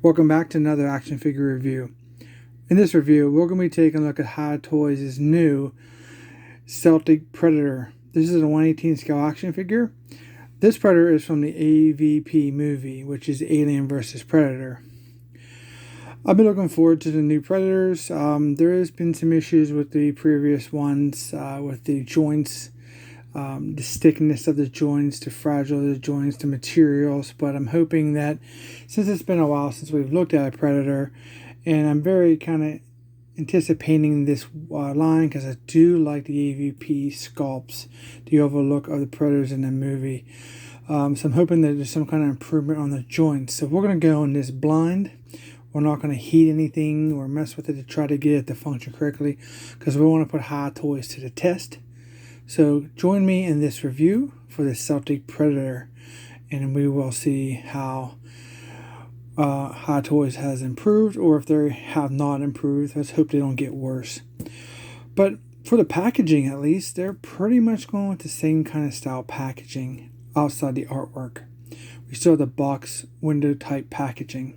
Welcome back to another action figure review. In this review, we're going to be taking a look at Hiya Toys' new Celtic Predator. This is a 1/18 scale action figure. This Predator is from the AVP movie, which is Alien vs. Predator. I've been looking forward to the new Predators. There has been some issues with the previous ones, with the joints, the stickiness of the joints, the fragile of the joints, the materials. But I'm hoping that since it's been a while since we've looked at a Predator, and I'm very kind of anticipating this line because I do like the AVP sculpts, the overall look of the Predators in the movie. So I'm hoping that there's some kind of improvement on the joints. So we're going to go on this blind. We're not going to heat anything or mess with it to try to get it to function correctly because we want to put Hiya Toys to the test. So join me in this review for the Celtic Predator, and we will see how Hiya Toys has improved, or if they have not improved. Let's hope they don't get worse. But for the packaging, at least, they're pretty much going with the same kind of style packaging outside the artwork. We still have the box window type packaging.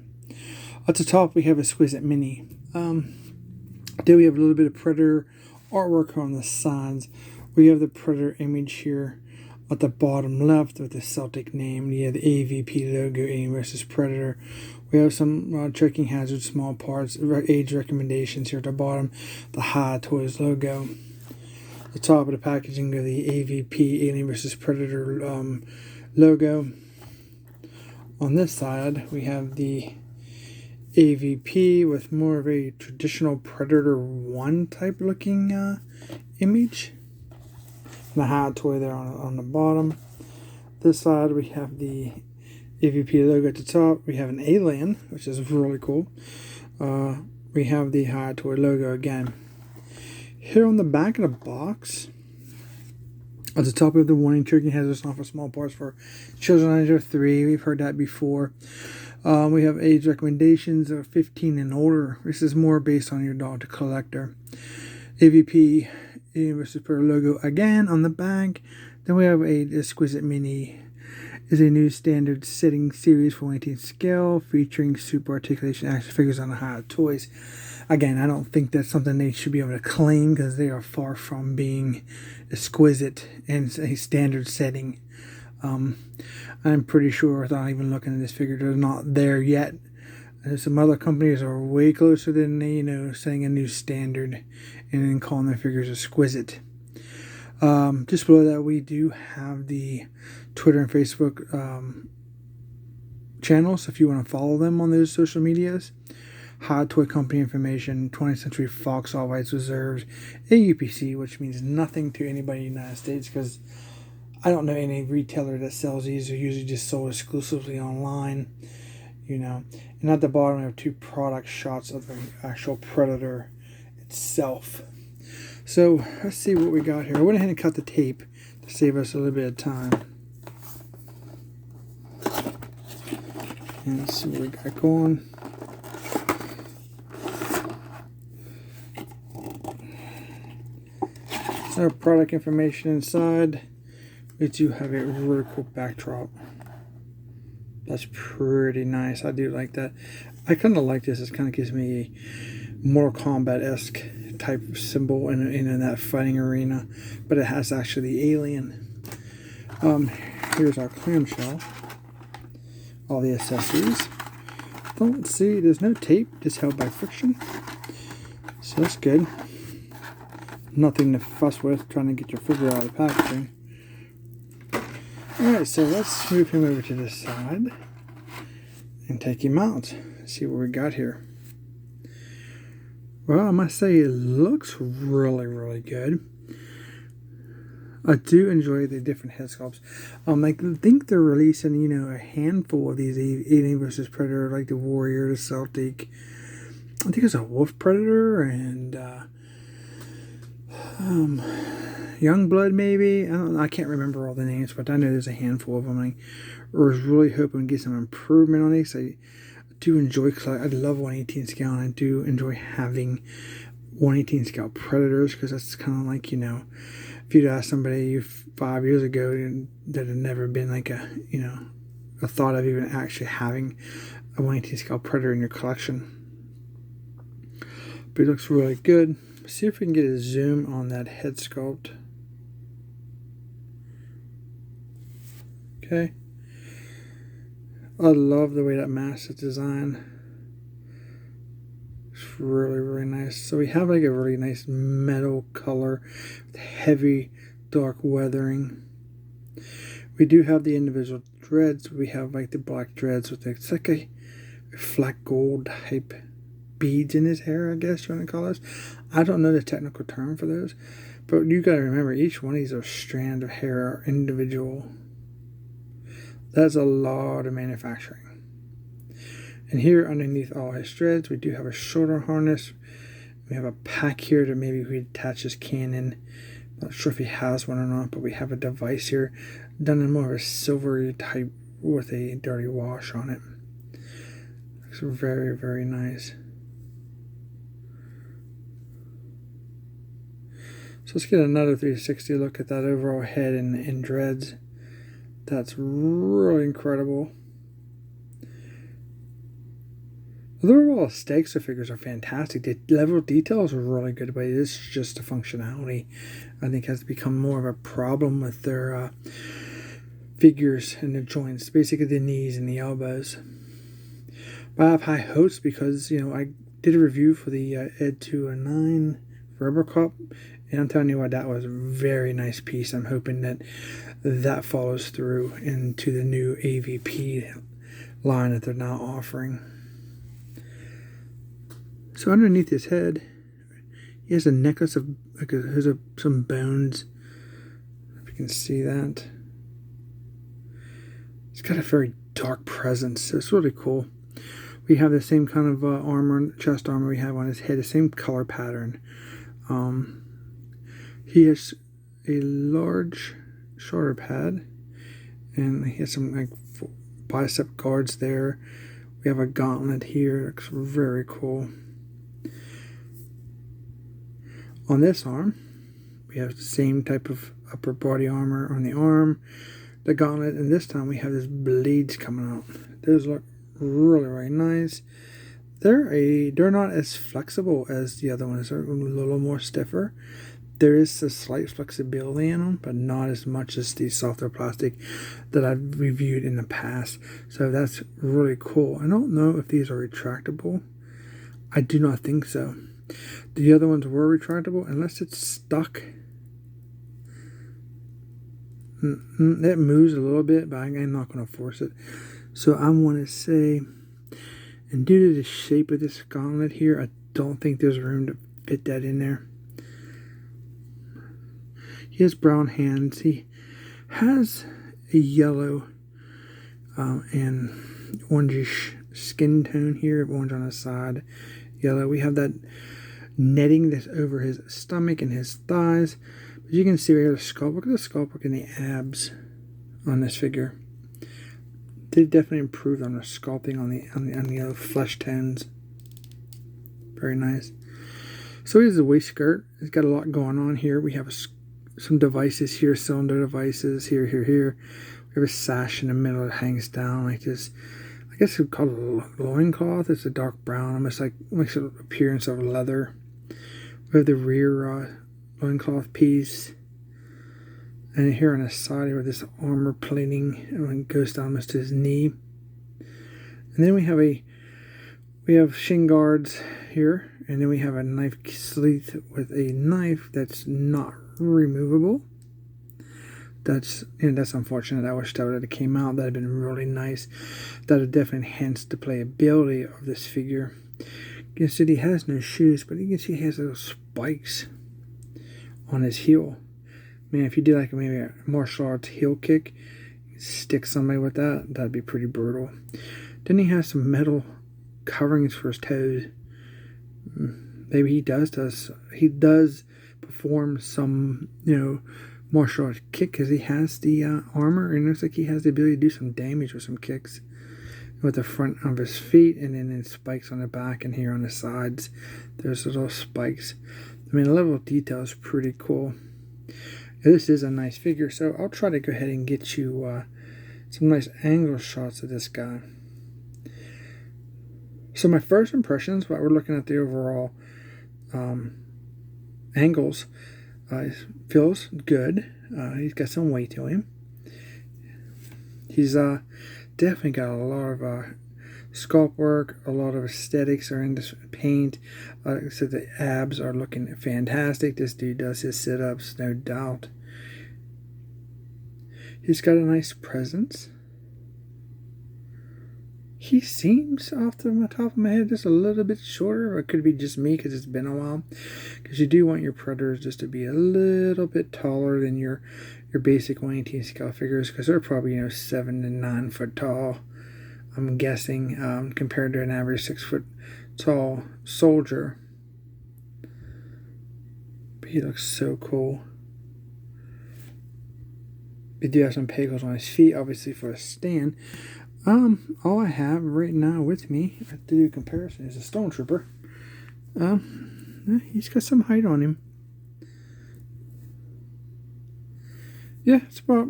At the top, we have Exquisite Mini. Then we have a little bit of Predator artwork on the sides. We have the Predator image here at the bottom left with the Celtic name. You have the AVP logo, Alien vs. Predator. We have some checking hazards, small parts, age recommendations here at the bottom. The Hiya Toys logo. The top of the packaging of the AVP, Alien vs. Predator logo. On this side, we have the AVP with more of a traditional Predator 1 type looking image. And the Hiya Toy there on the bottom. This side we have the AVP logo at the top. We have an alien, which is really cool. We have the Hiya Toy logo again. Here on the back of the box, at the top we have the warning: trigger hazards not for small parts for children under 3. We've heard that before. We have age recommendations of 15 and older. This is more based on your dog to collector. AVP vs. Predator logo again on the back. Then we have a Exquisite Mini. Is a new standard setting series for 1/18 scale featuring super articulation action figures on the Hiya Toys. Again, I don't think that's something they should be able to claim because they are far from being exquisite and a standard setting. I'm pretty sure, without even looking at this figure, they're not there yet. Some other companies are way closer than, setting a new standard and then calling their figures exquisite. Just below that, we do have the Twitter and Facebook channels if you want to follow them on those social medias. Hiya Toy Company information, 20th Century Fox, all rights reserved, AUPC, which means nothing to anybody in the United States because I don't know any retailer that sells these. They're usually just sold exclusively online, And at the bottom, we have 2 product shots of the actual Predator itself. So let's see what we got here. I went ahead and cut the tape to save us a little bit of time. And let's see what we got going. So product information inside. We do have a really cool backdrop. That's pretty nice. I do like that. I kind of like this. It kind of gives me a Mortal Kombat-esque type of symbol in that fighting arena. But it has actually the alien. Here's our clamshell. All the accessories. Don't see, there's no tape. Just held by friction. So that's good. Nothing to fuss with trying to get your figure out of the packaging. Alright, so let's move him over to this side and take him out. See what we got here. Well, I must say it looks really, really good. I do enjoy the different head sculpts. I think they're releasing, a handful of these Alien vs. Predator, like the Warrior, the Celtic. I think it's a Wolf Predator and Youngblood, maybe. I can't remember all the names, but I know there's a handful of them. I was really hoping to get some improvement on these. I do enjoy, I love 1/18 scale, and I do enjoy having 1/18 scale Predators because that's kind of like, if you'd ask somebody 5 years ago that had never been like a thought of even actually having a 118 scale Predator in your collection. But it looks really good. Let's see if we can get a zoom on that head sculpt. Okay. I love the way that mask is designed. It's really, really nice. So we have like a really nice metal color with heavy dark weathering. We do have the individual dreads. We have like the black dreads with it's like a flat gold type beads in his hair, I guess you want to call those. I don't know the technical term for those, but you got to remember each one of these are strand of hair are individual. That's a lot of manufacturing. And here underneath all his dreads, we do have a shoulder harness. We have a pack here to maybe we attach his cannon. Not sure if he has one or not, but we have a device here done in more of a silvery type with a dirty wash on it. Looks very, very nice. So let's get another 360 look at that overall head and dreads. That's really incredible. The overall stakes of figures are fantastic. The level of detail is really good, but it is just the functionality I think has become more of a problem with their figures and their joints, basically the knees and the elbows. But I have high hopes because, you know, I did a review for the Ed 209 Rubber Cup, and I'm telling you what, that was a very nice piece. I'm hoping that that follows through into the new AVP line that they're now offering. So underneath his head, he has a necklace of like some bones. If you can see that, it's got a very dark presence. So it's really cool. We have the same kind of armor, chest armor we have on his head, the same color pattern. He has a large shoulder pad, and he has some like bicep guards there. We have a gauntlet here. It looks very cool. On this arm, we have the same type of upper body armor on the arm, the gauntlet, and this time we have these blades coming out. Those look really, really nice. They're not as flexible as the other ones. They're a little more stiffer. There is a slight flexibility in them, but not as much as the softer plastic that I've reviewed in the past. So that's really cool. I don't know if these are retractable. I do not think so. The other ones were retractable unless it's stuck. It moves a little bit, but I'm not going to force it. So I want to say, and due to the shape of this gauntlet here, I don't think there's room to fit that in there. He has brown hands. He has a yellow and orangish skin tone here, orange on the side, yellow. We have that netting that's over his stomach and his thighs. But you can see right here the sculpt. Look at the sculpt work in the abs on this figure. They definitely improved on the sculpting on the flesh tones. Very nice. So here's the waist skirt. It's got a lot going on here. We have some devices here, cylinder devices here. We have a sash in the middle that hangs down like this. I guess it's called a loincloth. It's a dark brown, almost like makes an appearance of leather. We have the rear loincloth piece. And here on the side here, this armor plating, it goes down almost to his knee. And then we have shin guards here, and then we have a knife sleeve with a knife that's not removable. That's unfortunate. I wish that would have came out. That'd have been really nice. That would definitely enhance the playability of this figure. You can see he has no shoes, but you can see he has those spikes on his heel. Man, if you did like maybe a martial arts heel kick, stick somebody with that, that'd be pretty brutal. Then he has some metal coverings for his toes. Maybe he does perform some, martial arts kick because he has the armor, and it looks like he has the ability to do some damage with some kicks with the front of his feet, and then the spikes on the back and here on the sides. There's little spikes. I mean, the level of detail is pretty cool. This is a nice figure, so I'll try to go ahead and get you some nice angle shots of this guy. So my first impressions, while we're looking at the overall angles, feels good. He's got some weight to him. He's definitely got a lot of sculpt work, a lot of aesthetics are in this paint. Like I said, the abs are looking fantastic. This dude does his sit-ups, no doubt. He's got a nice presence. He seems, off the top of my head, just a little bit shorter. Or it could be just me because it's been a while. Because you do want your Predators just to be a little bit taller than your basic 118 scale figures, because they're probably 7 to 9 foot tall. I'm guessing, compared to an average 6 foot tall soldier. But he looks so cool. We do have some pegels on his feet, obviously for a stand. All I have right now with me to do a comparison is a Stone Trooper. He's got some height on him. Yeah, it's about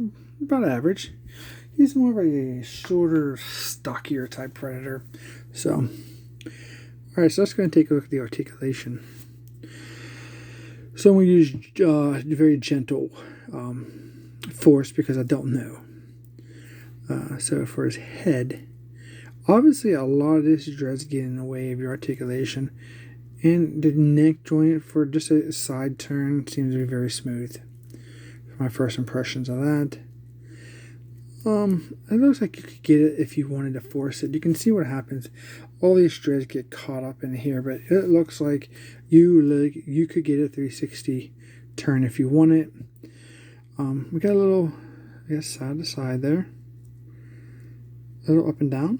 average. He's more of a shorter, stockier type Predator. So, alright, so let's go and take a look at the articulation. So I'm going to use very gentle force because I don't know. So for his head, obviously a lot of this does get in the way of your articulation. And the neck joint for just a side turn seems to be very smooth. My first impressions of that. It looks like you could get it if you wanted to force it. You can see what happens. All these threads get caught up in here, but it looks like you could get a 360 turn if you want it. We got a little, I guess, side to side there. A little up and down.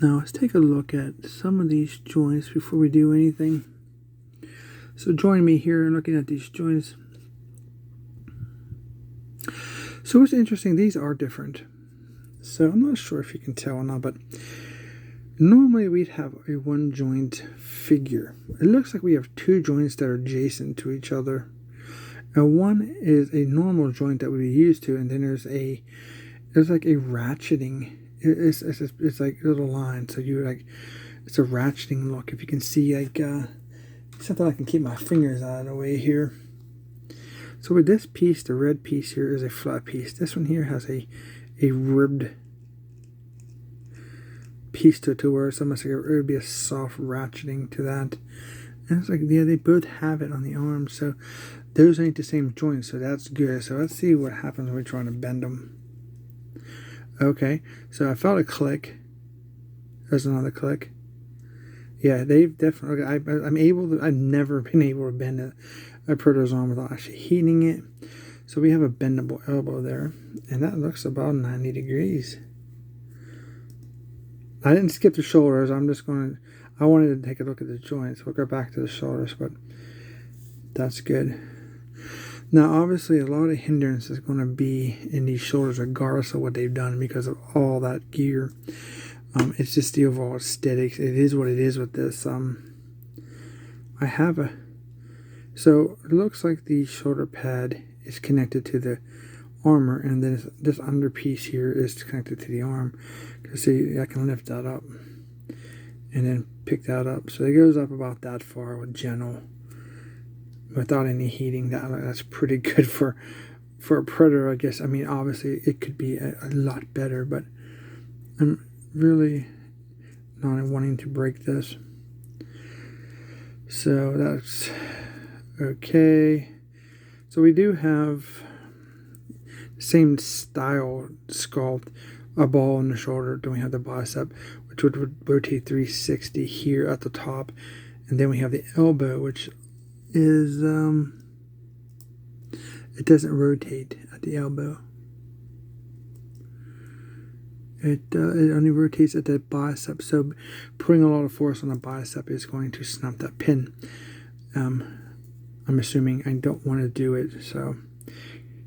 Now let's take a look at some of these joints before we do anything. So join me here in looking at these joints. So what's interesting, these are different. So I'm not sure if you can tell or not, but normally we'd have a one joint figure. It looks like we have two joints that are adjacent to each other. Now one is a normal joint that we'd be used to, and then there's like a ratcheting. It's like a little line. So it's a ratcheting look. If you can see, like something I can keep my fingers out of the way here. So with this piece, the red piece here is a flat piece. This one here has a ribbed piece to it, to where it's almost like it would be a soft ratcheting to that. And it's like, yeah, they both have it on the arms, so those ain't the same joints, so that's good. So let's see what happens when we're trying to bend them. Okay, so I felt a click. There's another click. Yeah, they've definitely. I've never been able to bend a Predator's arm without actually heating it. So we have a bendable elbow there, and that looks about 90 degrees. I didn't skip the shoulders. I wanted to take a look at the joints. We'll go back to the shoulders, but that's good. Now, obviously, a lot of hindrance is going to be in these shoulders, regardless of what they've done, because of all that gear. It's just the overall aesthetics. It is what it is with this. So it looks like the shoulder pad is connected to the armor, and then this under piece here is connected to the arm. See, I can lift that up and then pick that up. So it goes up about that far with gentle, without any heating. That's pretty good for a Predator, I guess. I mean, obviously it could be a lot better, but I'm really not wanting to break this. So that's okay. So we do have the same style sculpt, a ball in the shoulder. Then we have the bicep, which would rotate 360 here at the top, and then we have the elbow, which is it doesn't rotate at the elbow. It only rotates at the bicep. So putting a lot of force on the bicep is going to snap that pin. I'm assuming I don't want to do it, so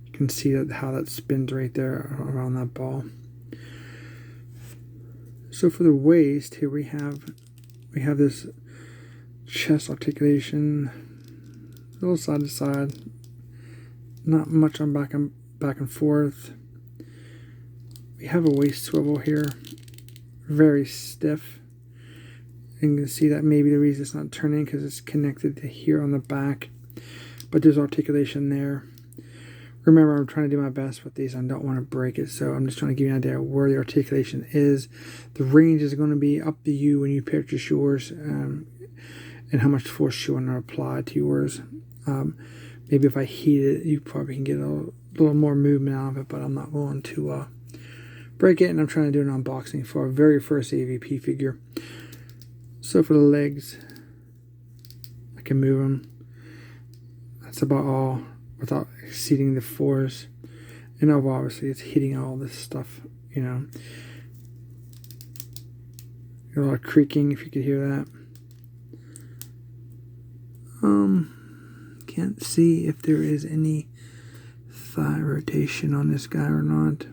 you can see how that spins right there around that ball. So for the waist, here we have this chest articulation, a little side to side, not much on back and forth. We have a waist swivel here, very stiff. And you can see that maybe the reason it's not turning because it's connected to here on the back. But there's articulation there. Remember, I'm trying to do my best with these. I don't want to break it, so I'm just trying to give you an idea of where the articulation is. The range is going to be up to you when you purchase yours, and how much force you want to apply to yours. Maybe if I heat it, you probably can get a little more movement out of it, but I'm not going to break it, and I'm trying to do an unboxing for our very first AVP figure. So for the legs, I can move them. That's about all without exceeding the force. And obviously it's hitting all this stuff, you know. A lot of creaking, if you could hear that. Can't see if there is any thigh rotation on this guy or not.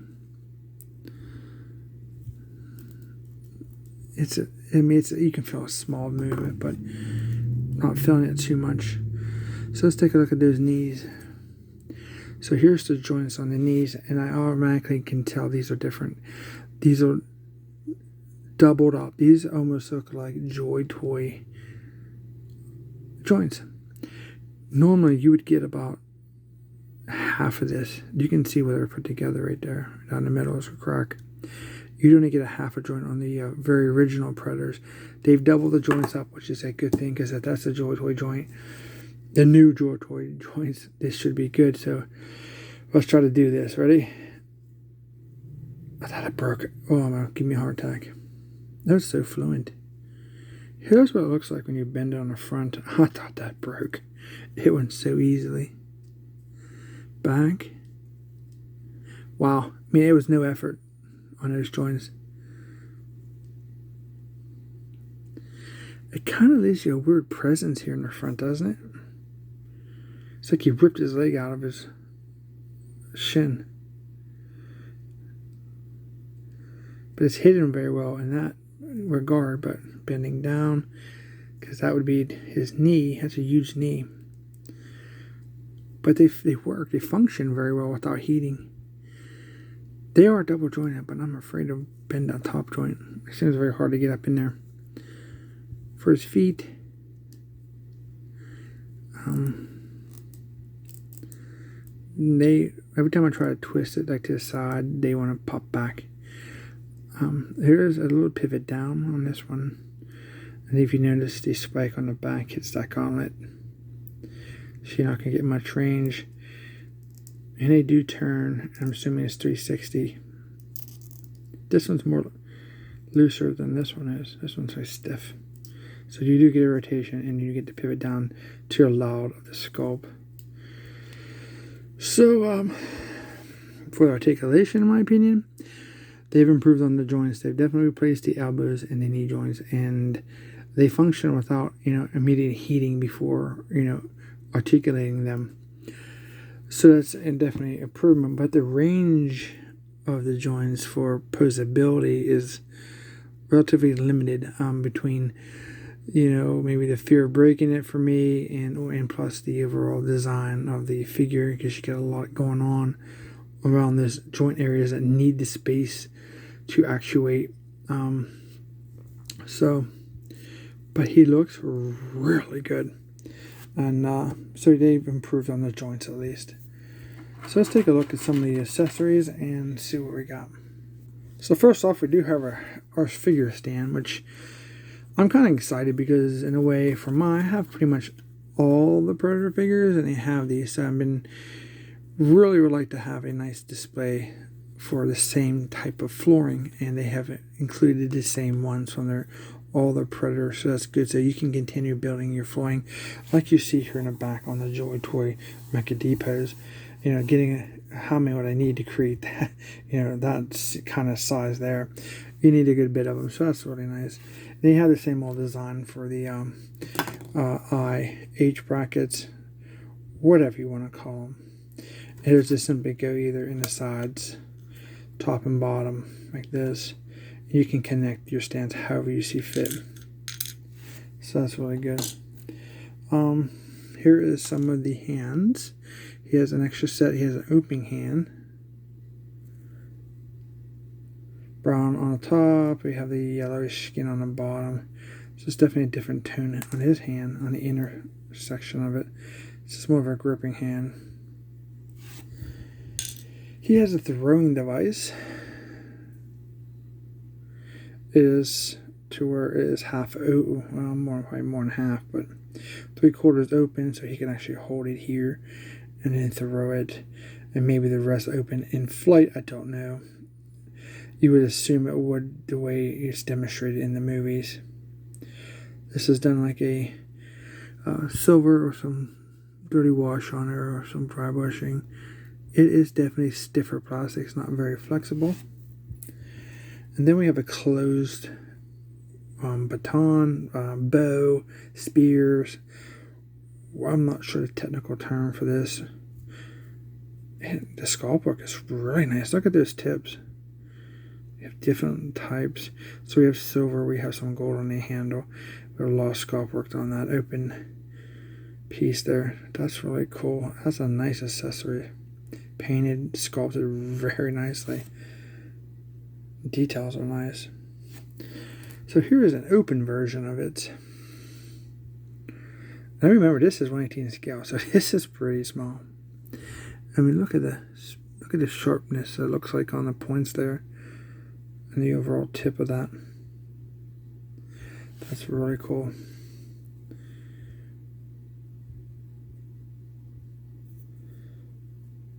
You can feel a small movement, but not feeling it too much. So let's take a look at those knees. So here's the joints on the knees, and I automatically can tell these are different. These are doubled up. These almost look like Joy Toy joints. Normally you would get about half of this. You can see where they're put together right there. Down the middle is a crack. You'd only get a half a joint on the very original Predators. They've doubled the joints up, which is a good thing, because that's a Joy Toy joint. The new Joy Toy joints, this should be good. So let's try to do this. Ready? I thought it broke. Oh, I'm gonna give me a heart attack. That was so fluent. Here's what it looks like when you bend it on the front. I thought that broke. It went so easily. Back. Wow. I mean, it was no effort on those joints. It kind of leaves you a weird presence here in the front, doesn't it? It's like he ripped his leg out of his shin. But it's hidden very well in that regard. But bending down, because that would be his knee. That's a huge knee. But they work. They function very well without heating. They are double jointed, but I'm afraid to bend that top joint. It seems very hard to get up in there. For his feet, every time I try to twist it like to the side, they want to pop back. Here's a little pivot down on this one, and if you notice, the spike on the back hits that gauntlet, so you're not going to get much range. And they do turn. I'm assuming it's 360. This one's more looser than this one is. This one's so stiff. So you do get a rotation, and you get to pivot down to your loud of the sculpt. So for articulation, in my opinion, they've improved on the joints. They've definitely replaced the elbows and the knee joints, and they function without, immediate heating before, articulating them. So that's definitely improvement. But the range of the joints for posability is relatively limited, between, maybe the fear of breaking it for me, and plus the overall design of the figure, because you get a lot going on around those joint areas that need the space to actuate. But he looks really good. And so they've improved on the joints at least. So let's take a look at some of the accessories and see what we got. So first off, we do have our figure stand, which I'm kind of excited because, in a way, I have pretty much all the Predator figures, and they have these. So I've been really would like to have a nice display for the same type of flooring, and they have included the same ones from all the Predators, so that's good. So you can continue building your flooring like you see here in the back on the Joy Toy Mecha Depots. Getting how many would I need to create that, that kind of size there. You need a good bit of them, so that's really nice. They have the same old design for the H brackets, whatever you want to call them. Here's just simply go either in the sides, top and bottom, like this. You can connect your stands however you see fit. So that's really good. Here is some of the hands. He has an extra set. He has an opening hand. brown on the top. We have the yellowish skin on the bottom. So it's definitely a different tone on his hand, on the inner section of it. It's just more of a gripping hand. He has a throwing device. It is to where it is half open, well, probably more than half, but 3/4 open, so he can actually hold it here and then throw it, and maybe the rest open in flight. I don't know. You would assume it would, the way it's demonstrated in the movies. This is done like a silver or some dirty wash on it or some dry brushing. It is definitely stiffer plastic. It's not very flexible. And then we have a closed baton, bow, spears. Well, I'm not sure the technical term for this. And the sculpt work is really nice. Look at those tips. We have different types. So we have silver, we have some gold on the handle. We have a lot of sculpt work on that open piece there. That's really cool. That's a nice accessory. Painted, sculpted very nicely. Details are nice. So here is an open version of it. Now remember, this is 1/18 scale, so this is pretty small. I mean, look at the sharpness it looks like on the points there, and the overall tip of that. That's really cool.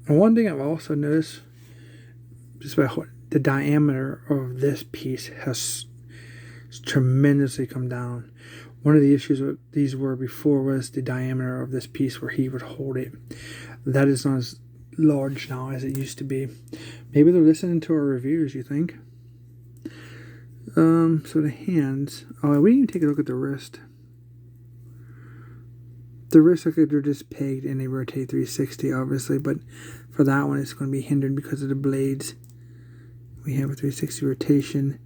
And one thing I've also noticed, just about the diameter of this piece has tremendously come down. One of the issues with these were before was the diameter of this piece where he would hold it. That is not as large now as it used to be. Maybe they're listening to our reviews, you think? So the hands. Oh, we didn't even take a look at the wrist. The wrists look like they're just pegged and they rotate 360, obviously, but for that one it's going to be hindered because of the blades. We have a 360 rotation.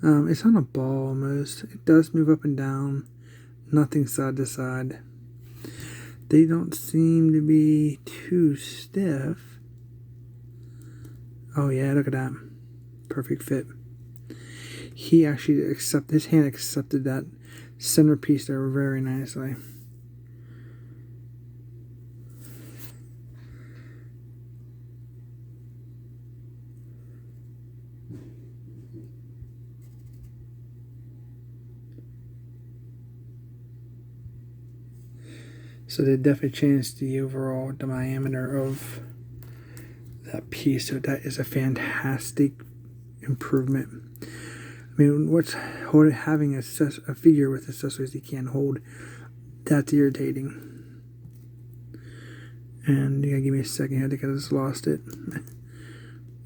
It's on a ball almost. It does move up and down. Nothing side to side. They don't seem to be too stiff. Oh yeah, look at that. Perfect fit. He actually his hand accepted that centerpiece there very nicely. So they definitely changed the overall diameter of that piece. So that is a fantastic improvement. I mean, having a figure with accessories you can't hold, that's irritating. And you gotta give me a second here because I just lost it.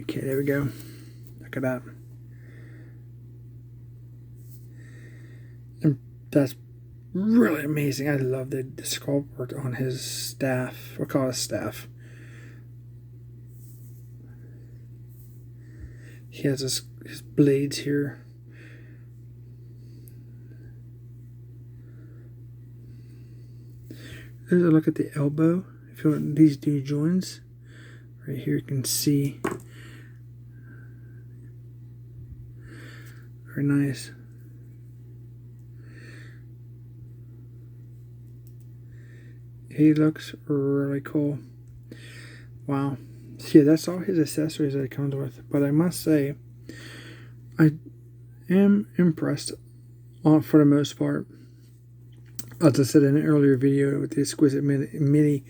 Okay, there we go. Look at that. And that's really amazing. I love the sculpt work on his staff. We'll call it staff. He has his blades here. There's a look at the elbow. If you want these two joints, right here you can see. Very nice. He looks really cool. Wow. So yeah, that's all his accessories that it comes with. But I must say, I am impressed for the most part. As I said in an earlier video with the Exquisite Mini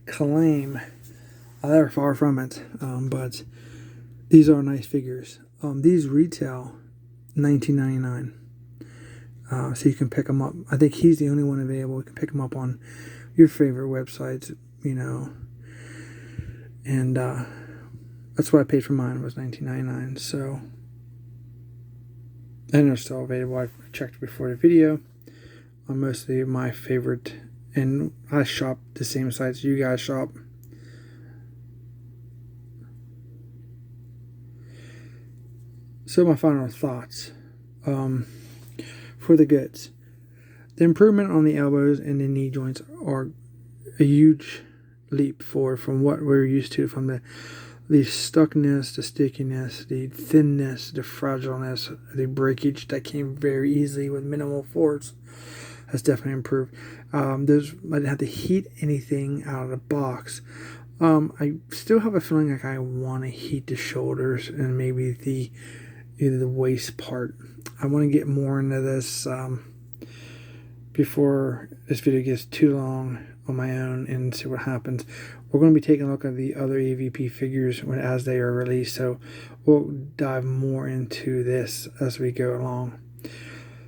Claim, they're far from it. But these are nice figures. These retail $19.99. So you can pick them up. I think he's the only one available. You can pick them up on your favorite websites, you know. And that's what I paid for mine, was $19.99. So, and they're still available. I checked before the video. Mostly my favorite, and I shop the same sites you guys shop. So my final thoughts for the goods. The improvement on the elbows and the knee joints are a huge leap forward from what we're used to from the the stuckness, the stickiness, the thinness, the fragileness, the breakage that came very easily with minimal force has definitely improved. I didn't have to heat anything out of the box. I still have a feeling like I want to heat the shoulders and maybe either the waist part. I want to get more into this before this video gets too long on my own and see what happens. We're going to be taking a look at the other AVP figures as they are released, so we'll dive more into this as we go along.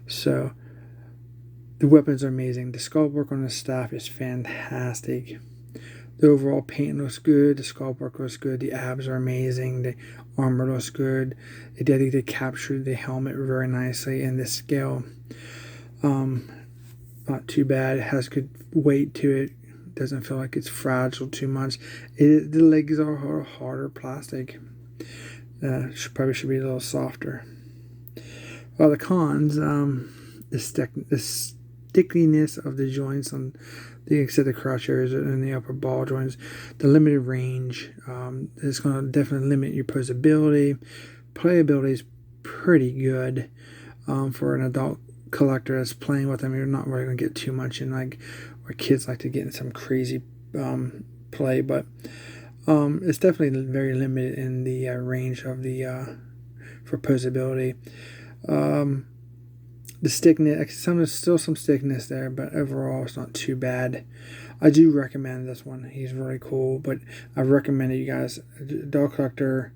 So the weapons are amazing. The sculpt work on the staff is fantastic. The overall paint looks good. The sculpt work looks good. The abs are amazing. The armor looks good. They captured the helmet very nicely, and the scale, not too bad. It has good weight to it. Doesn't feel like it's fragile too much. The legs are harder plastic. Probably should be a little softer. Well, the cons, the stickiness of the joints on the crotch areas and the upper ball joints, the limited range, is going to definitely limit your posability. Playability is pretty good for an adult collector that's playing with them. You're not really going to get too much in, like, where kids like to get in some crazy play, but it's definitely very limited in the range of the for posability. The stickness, still some stickness there, but overall it's not too bad. I do recommend this one. He's really cool, but I recommend it, you guys. Dog collector,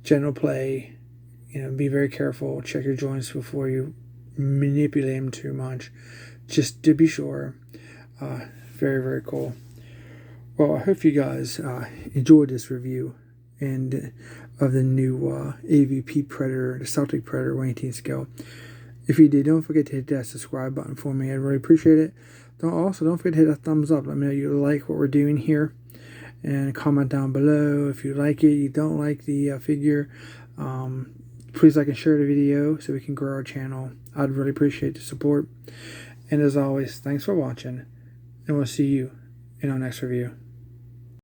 general play, be very careful. Check your joints before you manipulate them too much, just to be sure. Very, very cool. Well, I hope you guys enjoyed this review and of the new AVP Predator, the Celtic Predator 1/18 scale. If you did, don't forget to hit that subscribe button for me. I'd really appreciate it. Don't forget to hit that thumbs up. Let me know you like what we're doing here. And comment down below if you like it, you don't like the figure. Please like and share the video so we can grow our channel. I'd really appreciate the support. And as always, thanks for watching. And we'll see you in our next review.